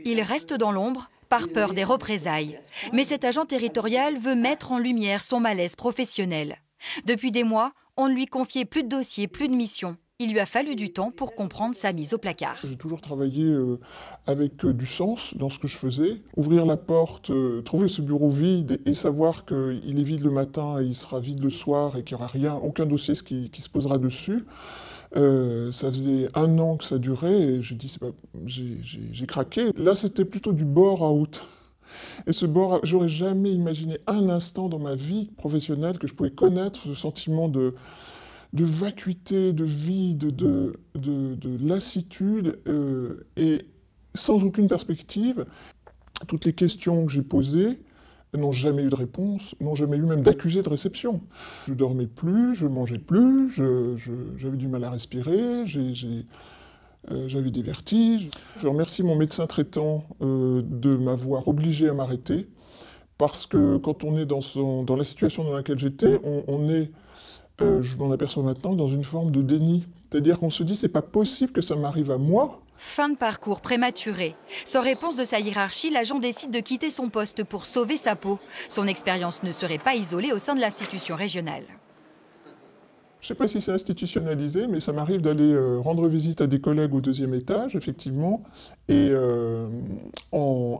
Il reste dans l'ombre par peur des représailles. Mais cet agent territorial veut mettre en lumière son malaise professionnel. Depuis des mois, on ne lui confiait plus de dossiers, plus de missions. Il lui a fallu du temps pour comprendre sa mise au placard. J'ai toujours travaillé avec du sens dans ce que je faisais. Ouvrir la porte, trouver ce bureau vide et savoir qu'il est vide le matin et il sera vide le soir et qu'il n'y aura rien, aucun dossier qui se posera dessus. Ça faisait 1 an que ça durait et j'ai dit, j'ai craqué. Là, c'était plutôt du bore-out. Et ce bore, j'aurais jamais imaginé un instant dans ma vie professionnelle que je pouvais connaître ce sentiment de vacuité, de vide, de lassitude, et sans aucune perspective. Toutes les questions que j'ai posées n'ont jamais eu de réponse, n'ont jamais eu même d'accusé de réception. Je dormais plus, je mangeais plus, j'avais du mal à respirer, j'avais des vertiges. Je remercie mon médecin traitant de m'avoir obligé à m'arrêter, parce que quand on est dans la situation dans laquelle j'étais, on est, je m'en aperçois maintenant, dans une forme de déni. C'est-à-dire qu'on se dit, c'est pas possible que ça m'arrive à moi. Fin de parcours prématuré. Sans réponse de sa hiérarchie, l'agent décide de quitter son poste pour sauver sa peau. Son expérience ne serait pas isolée au sein de l'institution régionale. Je ne sais pas si c'est institutionnalisé, mais ça m'arrive d'aller rendre visite à des collègues au 2e étage, effectivement, et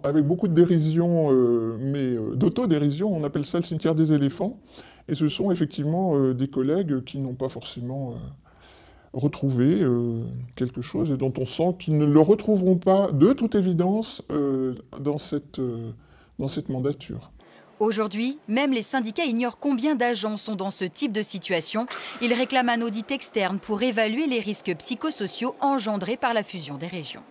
avec beaucoup de dérision, mais d'autodérision, on appelle ça le cimetière des éléphants, et ce sont effectivement des collègues qui n'ont pas forcément retrouvé quelque chose et dont on sent qu'ils ne le retrouveront pas, de toute évidence, dans cette mandature. Aujourd'hui, même les syndicats ignorent combien d'agents sont dans ce type de situation. Ils réclament un audit externe pour évaluer les risques psychosociaux engendrés par la fusion des régions.